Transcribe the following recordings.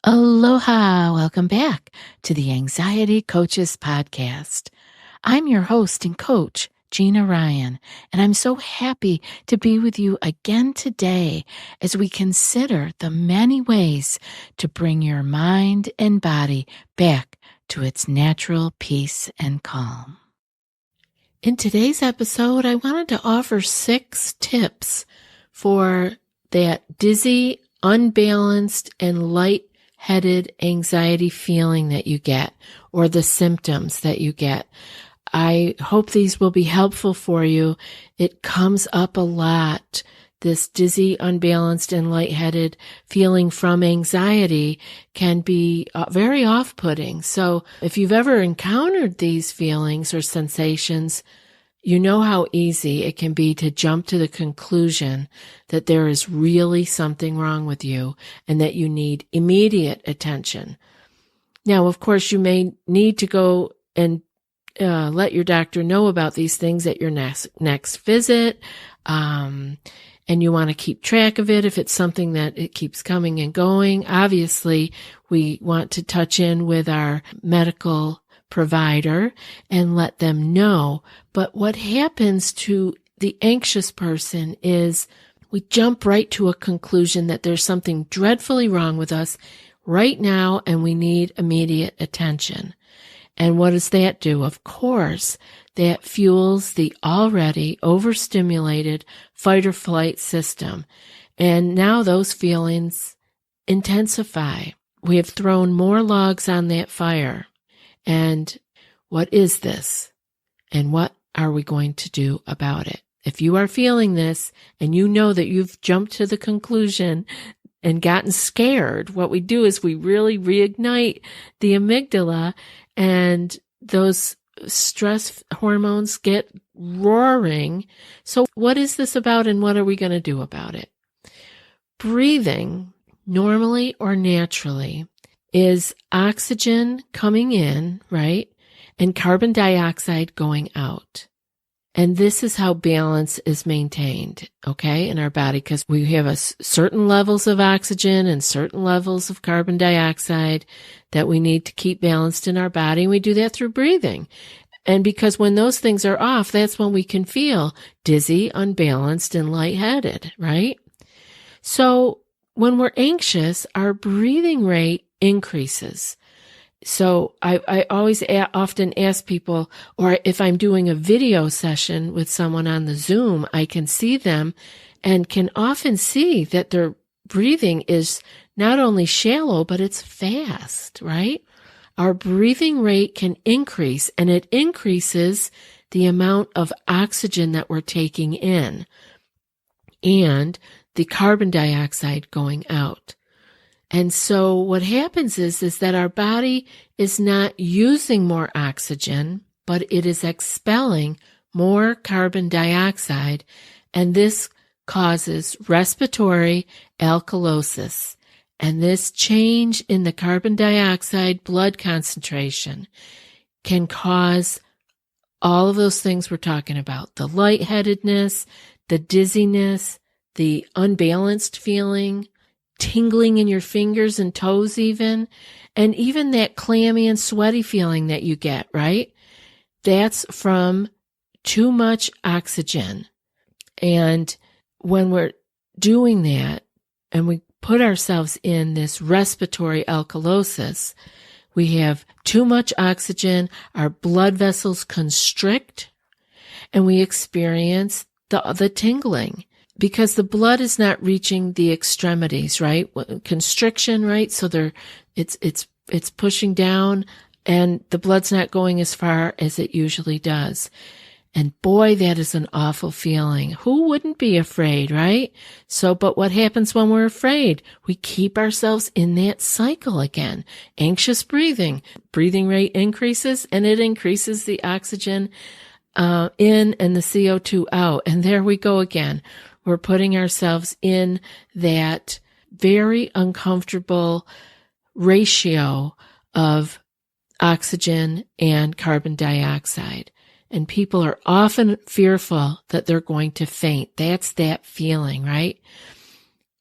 Aloha! Welcome back to the Anxiety Coaches Podcast. I'm your host and coach, Gina Ryan, and I'm so happy to be with you again today as we consider the many ways to bring your mind and body back to its natural peace and calm. In today's episode, I wanted to offer 6 tips for that dizzy, unbalanced, and lightheaded anxiety feeling that you get, or the symptoms that you get. I hope these will be helpful for you. It comes up a lot. This dizzy, unbalanced, and lightheaded feeling from anxiety can be very off-putting. So if you've ever encountered these feelings or sensations, you know how easy it can be to jump to the conclusion that there is really something wrong with you and that you need immediate attention. Now, of course, you may need to go and let your doctor know about these things at your next visit, and you want to keep track of it if it's something that it keeps coming and going. Obviously, we want to touch in with our medical provider and let them know. But what happens to the anxious person is we jump right to a conclusion that there's something dreadfully wrong with us right now and we need immediate attention. And what does that do? Of course, that fuels the already overstimulated fight or flight system. And now those feelings intensify. We have thrown more logs on that fire. And what is this? And what are we going to do about it? If you are feeling this and you know that you've jumped to the conclusion and gotten scared, what we do is we really reignite the amygdala and those stress hormones get roaring. So what is this about and what are we going to do about it? Breathing, normally or naturally, is oxygen coming in, right? And carbon dioxide going out. And this is how balance is maintained, okay, in our body, because we have certain levels of oxygen and certain levels of carbon dioxide that we need to keep balanced in our body. And we do that through breathing. And because when those things are off, that's when we can feel dizzy, unbalanced, and lightheaded, right? So when we're anxious, our breathing rate increases. So I always often ask people, or if I'm doing a video session with someone on the Zoom, I can see them and can often see that their breathing is not only shallow, but it's fast, right? Our breathing rate can increase, and it increases the amount of oxygen that we're taking in and the carbon dioxide going out. And so what happens is that our body is not using more oxygen, but it is expelling more carbon dioxide, and this causes respiratory alkalosis. And this change in the carbon dioxide blood concentration can cause all of those things we're talking about, the lightheadedness, the dizziness, the unbalanced feeling, tingling in your fingers and toes even, and even that clammy and sweaty feeling that you get, right? That's from too much oxygen. And when we're doing that and we put ourselves in this respiratory alkalosis, we have too much oxygen, our blood vessels constrict, and we experience the tingling. Because the blood is not reaching the extremities, right? Constriction, right? So it's pushing down and the blood's not going as far as it usually does. And boy, that is an awful feeling. Who wouldn't be afraid, right? So, but what happens when we're afraid? We keep ourselves in that cycle again. Anxious breathing rate increases, and it increases the oxygen in and the CO2 out. And there we go again. We're putting ourselves in that very uncomfortable ratio of oxygen and carbon dioxide. And people are often fearful that they're going to faint. That's that feeling, right?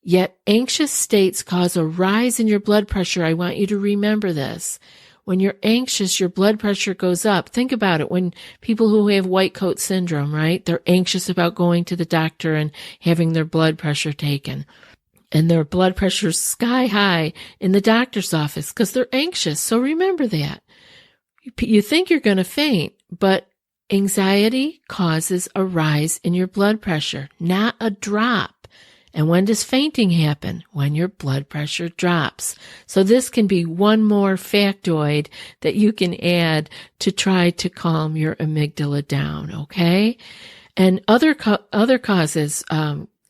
Yet anxious states cause a rise in your blood pressure. I want you to remember this. When you're anxious, your blood pressure goes up. Think about it. When people who have white coat syndrome, right? They're anxious about going to the doctor and having their blood pressure taken. And their blood pressure's sky high in the doctor's office because they're anxious. So remember that. You think you're going to faint, but anxiety causes a rise in your blood pressure, not a drop. And when does fainting happen? When your blood pressure drops. So this can be one more factoid that you can add to try to calm your amygdala down, okay? And other causes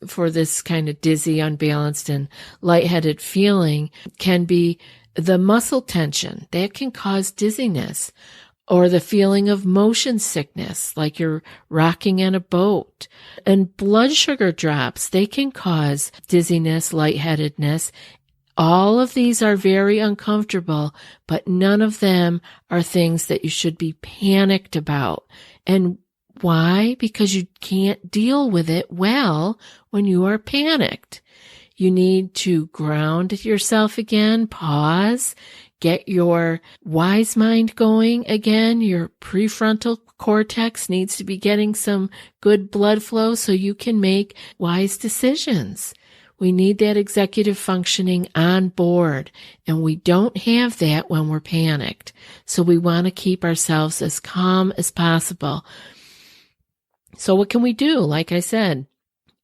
for this kind of dizzy, unbalanced, and lightheaded feeling can be the muscle tension. That can cause dizziness. Or the feeling of motion sickness, like you're rocking in a boat. And blood sugar drops, they can cause dizziness, lightheadedness. All of these are very uncomfortable, but none of them are things that you should be panicked about. And why? Because you can't deal with it well when you are panicked. You need to ground yourself again, pause, get your wise mind going again. Your prefrontal cortex needs to be getting some good blood flow so you can make wise decisions. We need that executive functioning on board, and we don't have that when we're panicked. So we want to keep ourselves as calm as possible. So what can we do? Like I said,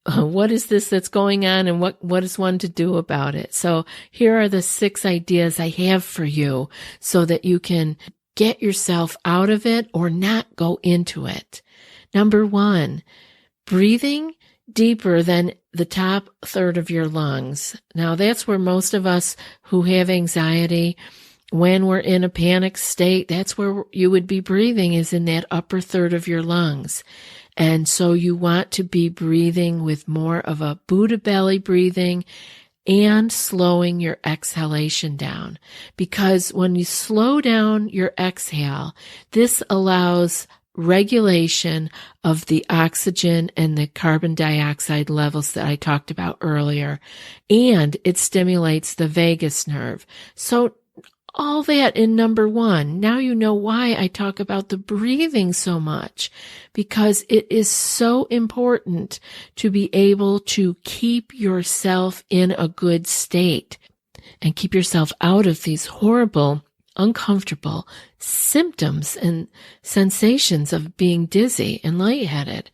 what is this that's going on, and what is one to do about it? So here are the 6 ideas I have for you so that you can get yourself out of it or not go into it. Number 1, breathing deeper than the top third of your lungs. Now that's where most of us who have anxiety, when we're in a panic state, that's where you would be breathing, is in that upper third of your lungs. And so you want to be breathing with more of a Buddha belly breathing and slowing your exhalation down. Because when you slow down your exhale, this allows regulation of the oxygen and the carbon dioxide levels that I talked about earlier, and it stimulates the vagus nerve. So all that in number 1. Now you know why I talk about the breathing so much, because it is so important to be able to keep yourself in a good state and keep yourself out of these horrible, uncomfortable symptoms and sensations of being dizzy and lightheaded.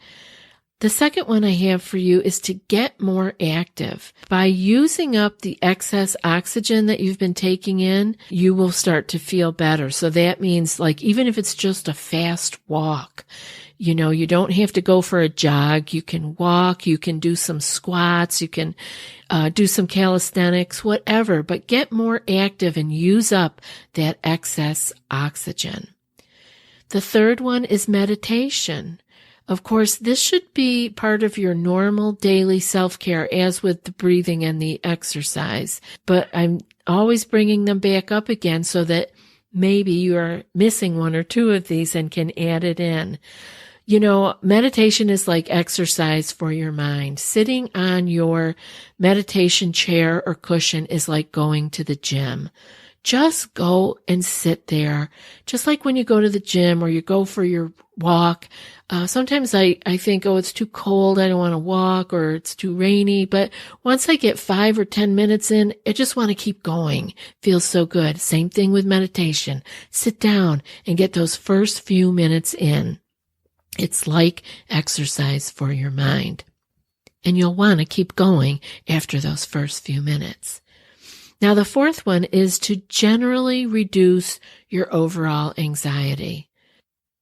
The second one I have for you is to get more active. By using up the excess oxygen that you've been taking in, you will start to feel better. So that means, like, even if it's just a fast walk, you know, you don't have to go for a jog. You can walk, you can do some squats, you can do some calisthenics, whatever, but get more active and use up that excess oxygen. The third one is meditation. Of course, this should be part of your normal daily self-care, as with the breathing and the exercise. But I'm always bringing them back up again so that maybe you are missing 1 or 2 of these and can add it in. You know, meditation is like exercise for your mind. Sitting on your meditation chair or cushion is like going to the gym. Just go and sit there. Just like when you go to the gym or you go for your walk. Sometimes I think, oh, it's too cold, I don't want to walk, or it's too rainy. But once I get 5 or 10 minutes in, I just want to keep going. Feels so good. Same thing with meditation. Sit down and get those first few minutes in. It's like exercise for your mind. And you'll want to keep going after those first few minutes. Now, the fourth one is to generally reduce your overall anxiety.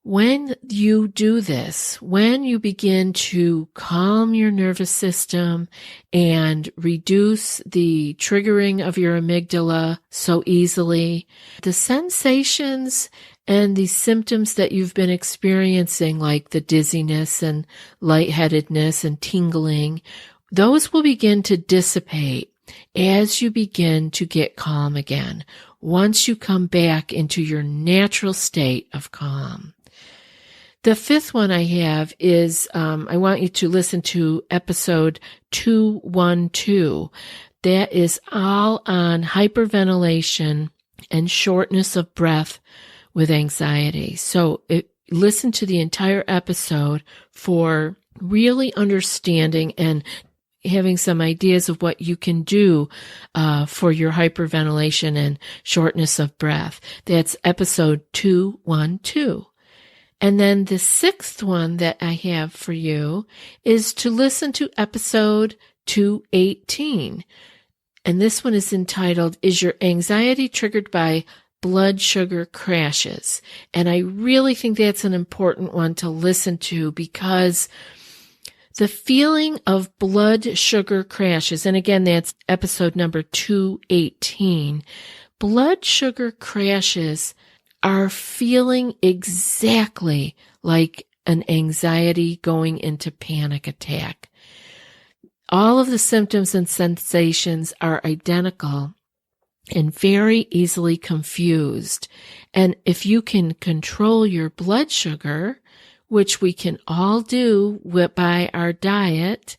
When you do this, when you begin to calm your nervous system and reduce the triggering of your amygdala so easily, the sensations and the symptoms that you've been experiencing, like the dizziness and lightheadedness and tingling, those will begin to dissipate as you begin to get calm again, once you come back into your natural state of calm. The fifth one I have is, I want you to listen to episode 212. That is all on hyperventilation and shortness of breath with anxiety. So listen to the entire episode for really understanding and having some ideas of what you can do for your hyperventilation and shortness of breath. That's episode 212. And then the sixth one that I have for you is to listen to episode 218. And this one is entitled, Is Your Anxiety Triggered by Blood Sugar Crashes? And I really think that's an important one to listen to, because the feeling of blood sugar crashes, and again, that's episode number 218, blood sugar crashes are feeling exactly like an anxiety going into panic attack. All of the symptoms and sensations are identical and very easily confused. And if you can control your blood sugar, which we can all do by our diet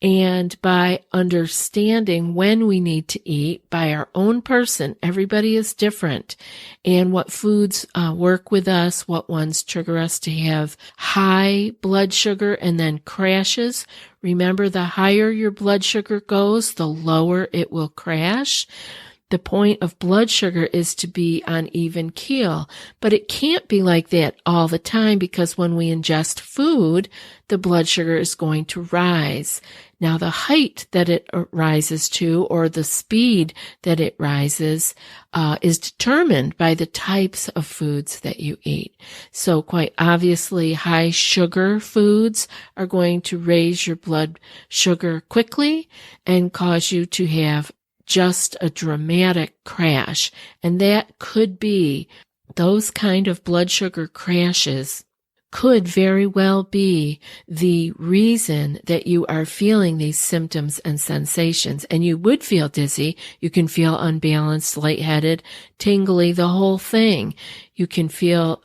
and by understanding when we need to eat by our own person. Everybody is different, and what foods work with us, what ones trigger us to have high blood sugar and then crashes. Remember, the higher your blood sugar goes, the lower it will crash. The point of blood sugar is to be on even keel, but it can't be like that all the time, because when we ingest food, the blood sugar is going to rise. Now, the height that it rises to, or the speed that it rises, is determined by the types of foods that you eat. So quite obviously, high sugar foods are going to raise your blood sugar quickly and cause you to have just a dramatic crash. And that could be, those kind of blood sugar crashes could very well be the reason that you are feeling these symptoms and sensations. And you would feel dizzy. You can feel unbalanced, lightheaded, tingly, the whole thing. You can feel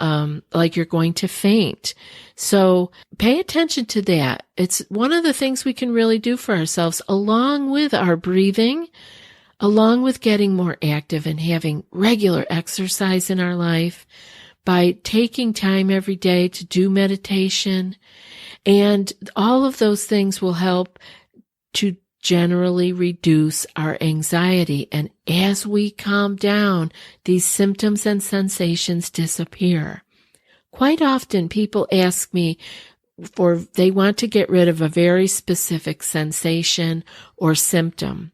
like you're going to faint. So pay attention to that. It's one of the things we can really do for ourselves, along with our breathing, along with getting more active and having regular exercise in our life, by taking time every day to do meditation. And all of those things will help to generally reduce our anxiety. And as we calm down, these symptoms and sensations disappear. Quite often people ask me they want to get rid of a very specific sensation or symptom.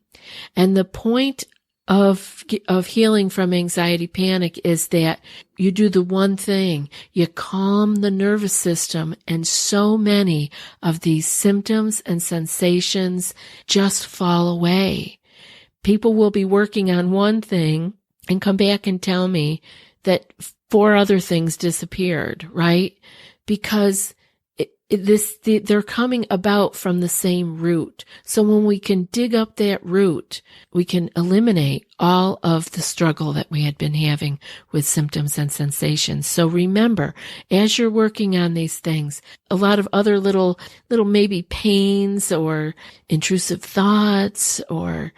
And the point of healing from anxiety panic is that you do the one thing: you calm the nervous system, and so many of these symptoms and sensations just fall away. People will be working on one thing and come back and tell me that 4 other things disappeared, right? Because they're coming about from the same root. So when we can dig up that root, we can eliminate all of the struggle that we had been having with symptoms and sensations. So remember, as you're working on these things, a lot of other little maybe pains or intrusive thoughts or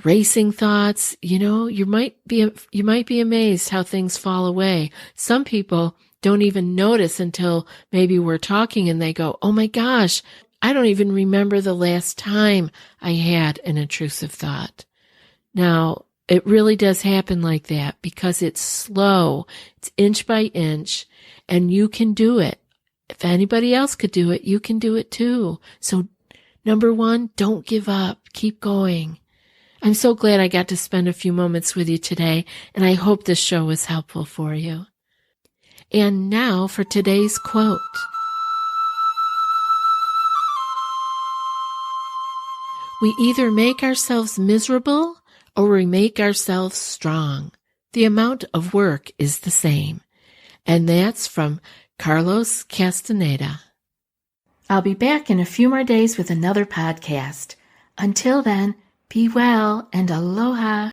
racing thoughts, you might be amazed how things fall away. Some people don't even notice until maybe we're talking and they go, oh my gosh, I don't even remember the last time I had an intrusive thought. Now, it really does happen like that because it's slow. It's inch by inch, and you can do it. If anybody else could do it, you can do it too. So, number 1, don't give up. Keep going. I'm so glad I got to spend a few moments with you today, and I hope this show was helpful for you. And now for today's quote. We either make ourselves miserable or we make ourselves strong. The amount of work is the same. And that's from Carlos Castaneda. I'll be back in a few more days with another podcast. Until then, be well and aloha.